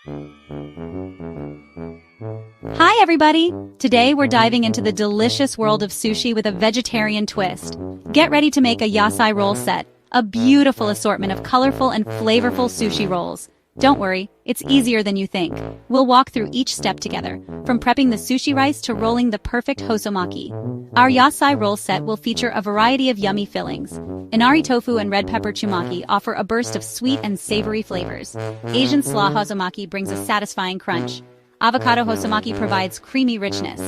Hi everybody! Today we're diving into the delicious world of sushi with a vegetarian twist. Get ready to make a Yasai Roll Set, a beautiful assortment of colorful and flavorful sushi rolls. Don't worry, it's easier than you think. We'll walk through each step together, from prepping the sushi rice to rolling the perfect hosomaki. Our Yasai Roll Set will feature a variety of yummy fillings. Inari tofu and red pepper chumaki offer a burst of sweet and savory flavors. Asian slaw hosomaki brings a satisfying crunch. Avocado hosomaki provides creamy richness.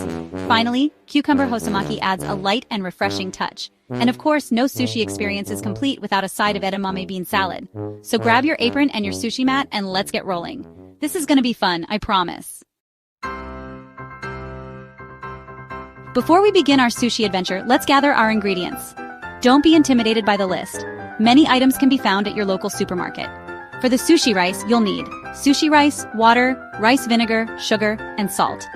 Finally, cucumber hosomaki adds a light and refreshing touch. And of course, no sushi experience is complete without a side of edamame bean salad. So grab your apron and your sushi mat and let's get rolling. This is gonna be fun, I promise. Before we begin our sushi adventure, let's gather our ingredients. Don't be intimidated by the list. Many items can be found at your local supermarket. For the sushi rice, you'll need sushi rice, water, rice vinegar, sugar, and salt.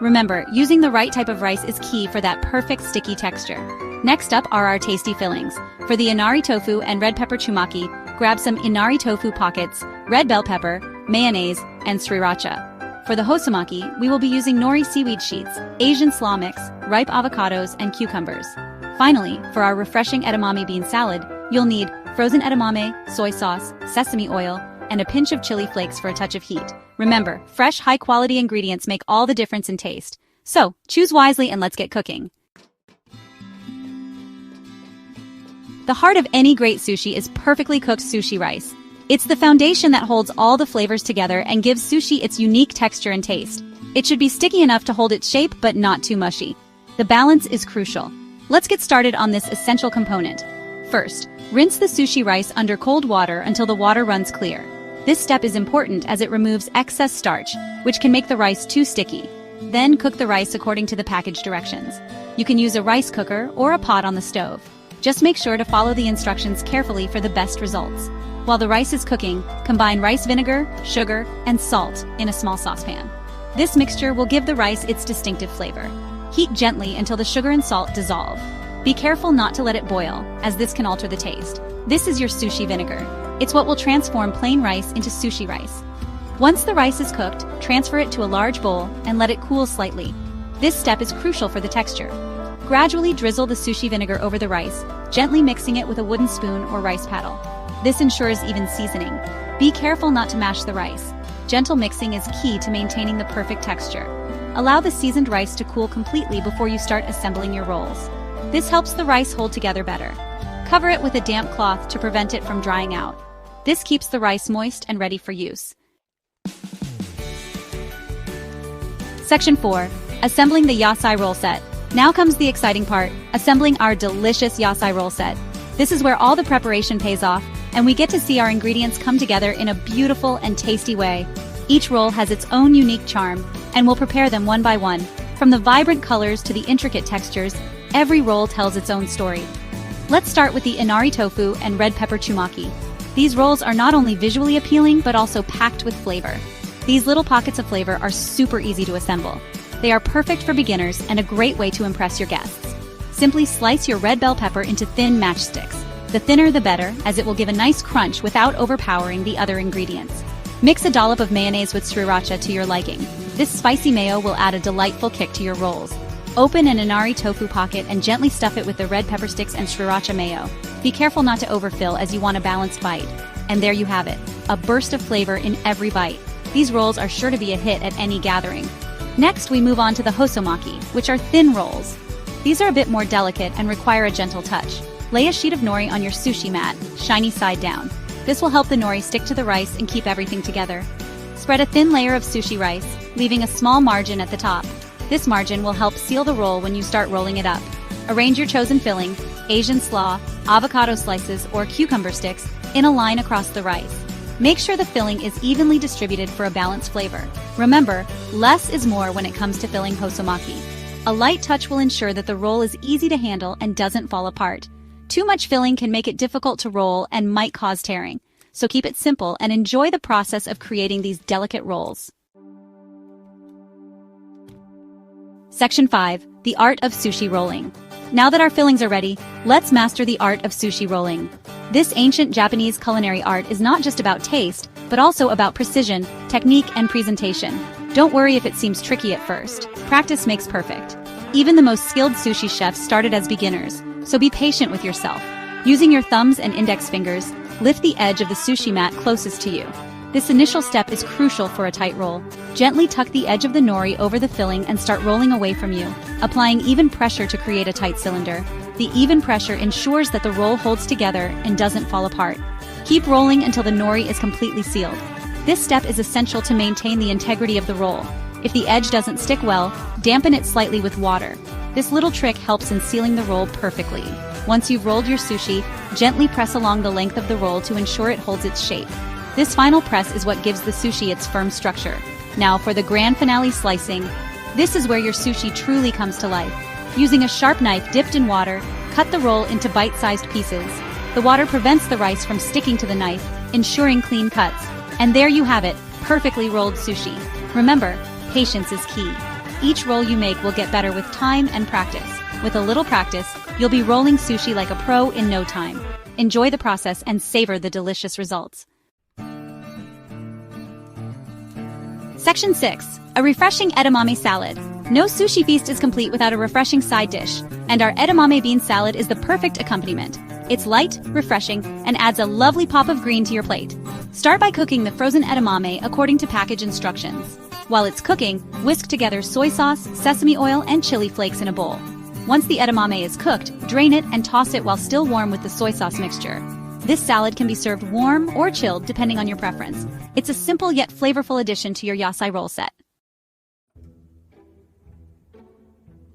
Remember, using the right type of rice is key for that perfect sticky texture. Next up are our tasty fillings. For the inari tofu and red pepper chumaki, grab some inari tofu pockets, red bell pepper, mayonnaise, and sriracha. For the hosomaki, we will be using nori seaweed sheets, Asian slaw mix, ripe avocados, and cucumbers. Finally, for our refreshing edamame bean salad, you'll need frozen edamame, soy sauce, sesame oil, and a pinch of chili flakes for a touch of heat. Remember, fresh, high-quality ingredients make all the difference in taste. So, choose wisely and let's get cooking. The heart of any great sushi is perfectly cooked sushi rice. It's the foundation that holds all the flavors together and gives sushi its unique texture and taste. It should be sticky enough to hold its shape but not too mushy. The balance is crucial. Let's get started on this essential component. First, rinse the sushi rice under cold water until the water runs clear. This step is important as it removes excess starch, which can make the rice too sticky. Then cook the rice according to the package directions. You can use a rice cooker or a pot on the stove. Just make sure to follow the instructions carefully for the best results. While the rice is cooking, combine rice vinegar, sugar, and salt in a small saucepan. This mixture will give the rice its distinctive flavor. Heat gently until the sugar and salt dissolve. Be careful not to let it boil, as this can alter the taste. This is your sushi vinegar. It's what will transform plain rice into sushi rice. Once the rice is cooked, transfer it to a large bowl and let it cool slightly. This step is crucial for the texture. Gradually drizzle the sushi vinegar over the rice, gently mixing it with a wooden spoon or rice paddle. This ensures even seasoning. Be careful not to mash the rice. Gentle mixing is key to maintaining the perfect texture. Allow the seasoned rice to cool completely before you start assembling your rolls. This helps the rice hold together better. Cover it with a damp cloth to prevent it from drying out. This keeps the rice moist and ready for use. Section 4. Assembling the Yasai Roll Set. Now comes the exciting part, assembling our delicious Yasai Roll Set. This is where all the preparation pays off, and we get to see our ingredients come together in a beautiful and tasty way. Each roll has its own unique charm, and we'll prepare them one by one. From the vibrant colors to the intricate textures, every roll tells its own story. Let's start with the inari tofu and red pepper chumaki. These rolls are not only visually appealing, but also packed with flavor. These little pockets of flavor are super easy to assemble. They are perfect for beginners and a great way to impress your guests. Simply slice your red bell pepper into thin matchsticks. The thinner the better, as it will give a nice crunch without overpowering the other ingredients. Mix a dollop of mayonnaise with sriracha to your liking. This spicy mayo will add a delightful kick to your rolls. Open an inari tofu pocket and gently stuff it with the red pepper sticks and sriracha mayo. Be careful not to overfill as you want a balanced bite. And there you have it, a burst of flavor in every bite. These rolls are sure to be a hit at any gathering. Next, we move on to the hosomaki, which are thin rolls. These are a bit more delicate and require a gentle touch. Lay a sheet of nori on your sushi mat, shiny side down. This will help the nori stick to the rice and keep everything together. Spread a thin layer of sushi rice, leaving a small margin at the top. This margin will help seal the roll when you start rolling it up. Arrange your chosen filling, Asian slaw, avocado slices, or cucumber sticks, in a line across the rice. Make sure the filling is evenly distributed for a balanced flavor. Remember, less is more when it comes to filling hosomaki. A light touch will ensure that the roll is easy to handle and doesn't fall apart. Too much filling can make it difficult to roll and might cause tearing. So keep it simple and enjoy the process of creating these delicate rolls. Section 5. The Art of Sushi Rolling. Now that our fillings are ready, let's master the art of sushi rolling. This ancient Japanese culinary art is not just about taste, but also about precision, technique, and presentation. Don't worry if it seems tricky at first. Practice makes perfect. Even the most skilled sushi chefs started as beginners, so be patient with yourself. Using your thumbs and index fingers, lift the edge of the sushi mat closest to you. This initial step is crucial for a tight roll. Gently tuck the edge of the nori over the filling and start rolling away from you, applying even pressure to create a tight cylinder. The even pressure ensures that the roll holds together and doesn't fall apart. Keep rolling until the nori is completely sealed. This step is essential to maintain the integrity of the roll. If the edge doesn't stick well, dampen it slightly with water. This little trick helps in sealing the roll perfectly. Once you've rolled your sushi, gently press along the length of the roll to ensure it holds its shape. This final press is what gives the sushi its firm structure. Now for the grand finale slicing. This is where your sushi truly comes to life. Using a sharp knife dipped in water, cut the roll into bite-sized pieces. The water prevents the rice from sticking to the knife, ensuring clean cuts. And there you have it, perfectly rolled sushi. Remember, patience is key. Each roll you make will get better with time and practice. With a little practice, you'll be rolling sushi like a pro in no time. Enjoy the process and savor the delicious results. Section 6. A refreshing edamame salad. No sushi feast is complete without a refreshing side dish, and our edamame bean salad is the perfect accompaniment. It's light, refreshing, and adds a lovely pop of green to your plate. Start by cooking the frozen edamame according to package instructions. While it's cooking, whisk together soy sauce, sesame oil, and chili flakes in a bowl. Once the edamame is cooked, drain it and toss it while still warm with the soy sauce mixture. This salad can be served warm or chilled depending on your preference. It's a simple yet flavorful addition to your Yasai Roll set.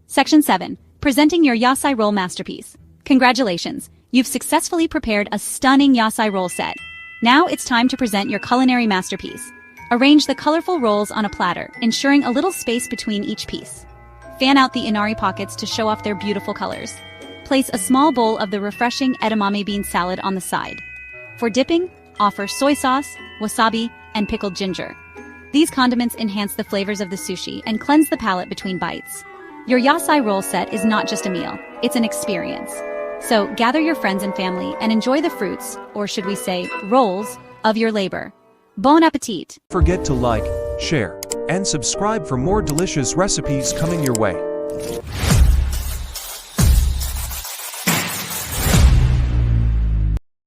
Section 7. Presenting your Yasai Roll masterpiece. Congratulations! You've successfully prepared a stunning Yasai Roll set. Now it's time to present your culinary masterpiece. Arrange the colorful rolls on a platter, ensuring a little space between each piece. Fan out the inari pockets to show off their beautiful colors. Place a small bowl of the refreshing edamame bean salad on the side. For dipping, offer soy sauce, wasabi, and pickled ginger. These condiments enhance the flavors of the sushi and cleanse the palate between bites. Your Yasai Roll set is not just a meal, it's an experience. So gather your friends and family and enjoy the fruits, or should we say, rolls, of your labor. Bon appetit! Don't forget to like, share, and subscribe for more delicious recipes coming your way.